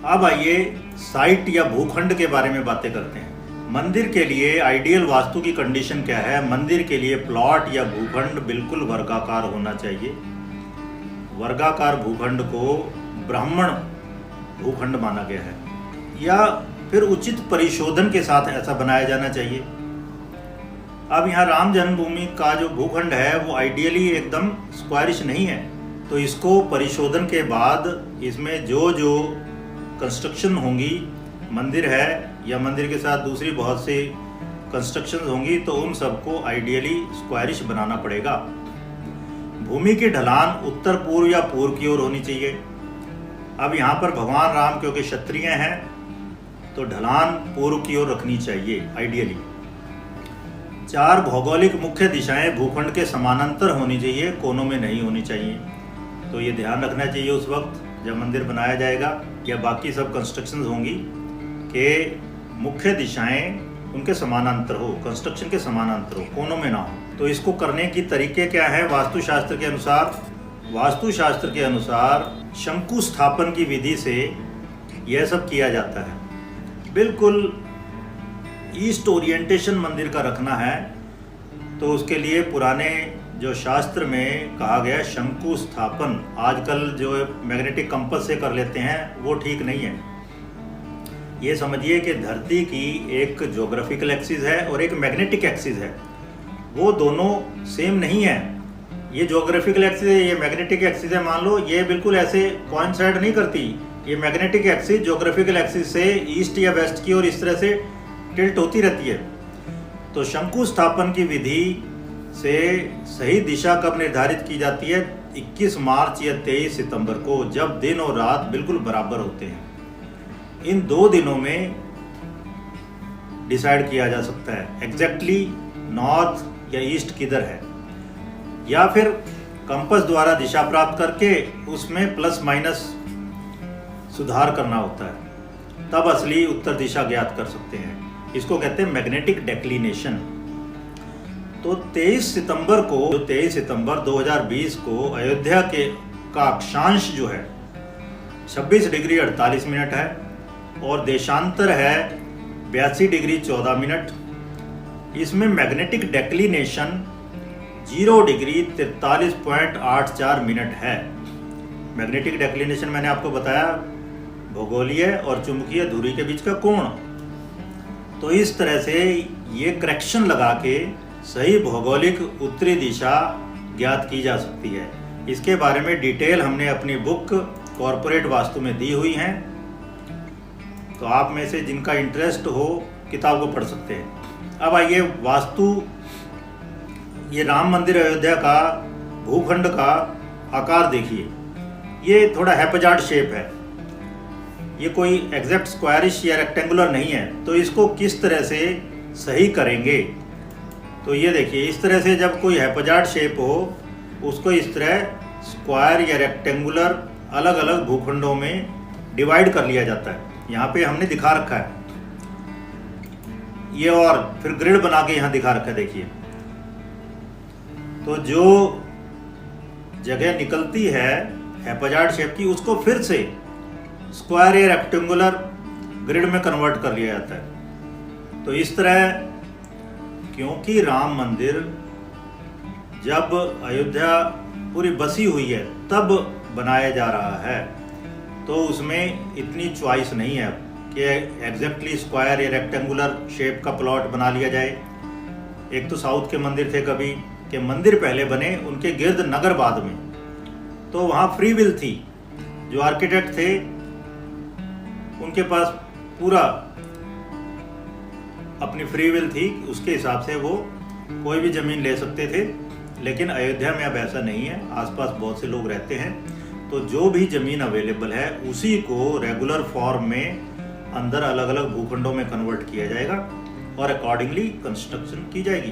अब आइए साइट या भूखंड के बारे में बातें करते हैं। मंदिर के लिए आइडियल वास्तु की कंडीशन क्या है? मंदिर के लिए प्लॉट या भूखंड बिल्कुल वर्गाकार होना चाहिए। वर्गाकार भूखंड को ब्राह्मण भूखंड माना गया है, या फिर उचित परिशोधन के साथ ऐसा बनाया जाना चाहिए। अब यहाँ राम जन्मभूमि का जो भूखंड है वो आइडियली एकदम स्क्वायरिश नहीं है, तो इसको परिशोधन के बाद इसमें जो जो कंस्ट्रक्शन होंगी, मंदिर है या मंदिर के साथ दूसरी बहुत सी कंस्ट्रक्शन होंगी, तो उन सबको आइडियली स्क्वायरिश बनाना पड़ेगा। भूमि की ढलान उत्तर पूर्व या पूर्व की ओर होनी चाहिए। अब यहाँ पर भगवान राम क्योंकि क्षत्रिय हैं तो ढलान पूर्व की ओर रखनी चाहिए आइडियली। 4 भौगोलिक मुख्य दिशाएं भूखंड के समानांतर होनी चाहिए, कोनों में नहीं होनी चाहिए। तो ये ध्यान रखना चाहिए उस वक्त जब मंदिर बनाया जाएगा या बाकी सब कंस्ट्रक्शंस होंगी कि मुख्य दिशाएं उनके समानांतर हो, कंस्ट्रक्शन के समानांतर हो, कोनों में ना हो। तो इसको करने की तरीके क्या है? वास्तुशास्त्र के अनुसार शंकु स्थापन की विधि से यह सब किया जाता है। बिल्कुल ईस्ट ओरिएंटेशन मंदिर का रखना है, तो उसके लिए पुराने जो शास्त्र में कहा गया शंकु स्थापन, आजकल जो मैग्नेटिक कंपास से कर लेते हैं वो ठीक नहीं है। ये समझिए कि धरती की एक ज्योग्राफिकल एक्सिस है और एक मैग्नेटिक एक्सिस है, वो दोनों सेम नहीं है। ये ज्योग्राफिकल एक्सिस है, ये मैग्नेटिक एक्सिस है, मान लो ये बिल्कुल ऐसे कोइंसाइड नहीं करती। ये मैग्नेटिक एक्सिस ज्योग्राफिकल एक्सिस से ईस्ट या वेस्ट की ओर इस तरह से टिल्ट होती रहती है। तो शंकु स्थापन की विधि से सही दिशा कब निर्धारित की जाती है? 21 मार्च या 23 सितंबर को, जब दिन और रात बिल्कुल बराबर होते हैं। इन 2 दिनों में डिसाइड किया जा सकता है एग्जैक्टली नॉर्थ या ईस्ट किधर है, या फिर कंपास द्वारा दिशा प्राप्त करके उसमें प्लस माइनस सुधार करना होता है, तब असली उत्तर दिशा ज्ञात कर सकते हैं। इसको कहते हैं मैग्नेटिक डेक्लिनेशन। तो 23 सितंबर 2020 को अयोध्या का अक्षांश जो है 26 डिग्री 48 मिनट है और देशांतर है 82 डिग्री 14 मिनट। इसमें मैग्नेटिक डेक्लिनेशन 0 डिग्री 43.84 मिनट है। मैग्नेटिक डेक्लिनेशन मैंने आपको बताया भूगोलीय और चुंबकीय धुरी के बीच का कोण। तो इस तरह से ये करेक्शन लगा के सही भौगोलिक उत्तरी दिशा ज्ञात की जा सकती है। इसके बारे में डिटेल हमने अपनी बुक कॉर्पोरेट वास्तु में दी हुई हैं, तो आप में से जिनका इंटरेस्ट हो किताब को पढ़ सकते हैं। अब आइए वास्तु, ये राम मंदिर अयोध्या का भूखंड का आकार देखिए। ये थोड़ा हैप्जार्ड शेप है, ये कोई एग्जैक्ट स्क्वायरिश या रेक्टेंगुलर नहीं है। तो इसको किस तरह से सही करेंगे? तो ये देखिए, इस तरह से जब कोई हैप्जार्ड शेप हो उसको इस तरह स्क्वायर या रेक्टेंगुलर अलग अलग भूखंडों में डिवाइड कर लिया जाता है। यहाँ पे हमने दिखा रखा है ये, और फिर ग्रिड बना के यहाँ दिखा रखा है, देखिए। तो जो जगह निकलती है हैप्जार्ड शेप की, उसको फिर से स्क्वायर या रेक्टेंगुलर ग्रिड में कन्वर्ट कर लिया जाता है। तो इस तरह, क्योंकि राम मंदिर जब अयोध्या पूरी बसी हुई है तब बनाया जा रहा है, तो उसमें इतनी चॉइस नहीं है कि एग्जैक्टली स्क्वायर या रेक्टेंगुलर शेप का प्लॉट बना लिया जाए। एक तो साउथ के मंदिर थे कभी कि मंदिर पहले बने, उनके गिर्द नगर बाद में, तो वहाँ फ्री विल थी। जो आर्किटेक्ट थे उनके पास पूरा अपनी फ्री विल थी, उसके हिसाब से वो कोई भी ज़मीन ले सकते थे। लेकिन अयोध्या में अब ऐसा नहीं है, आसपास बहुत से लोग रहते हैं, तो जो भी ज़मीन अवेलेबल है उसी को रेगुलर फॉर्म में अंदर अलग अलग भूखंडों में कन्वर्ट किया जाएगा और अकॉर्डिंगली कंस्ट्रक्शन की जाएगी।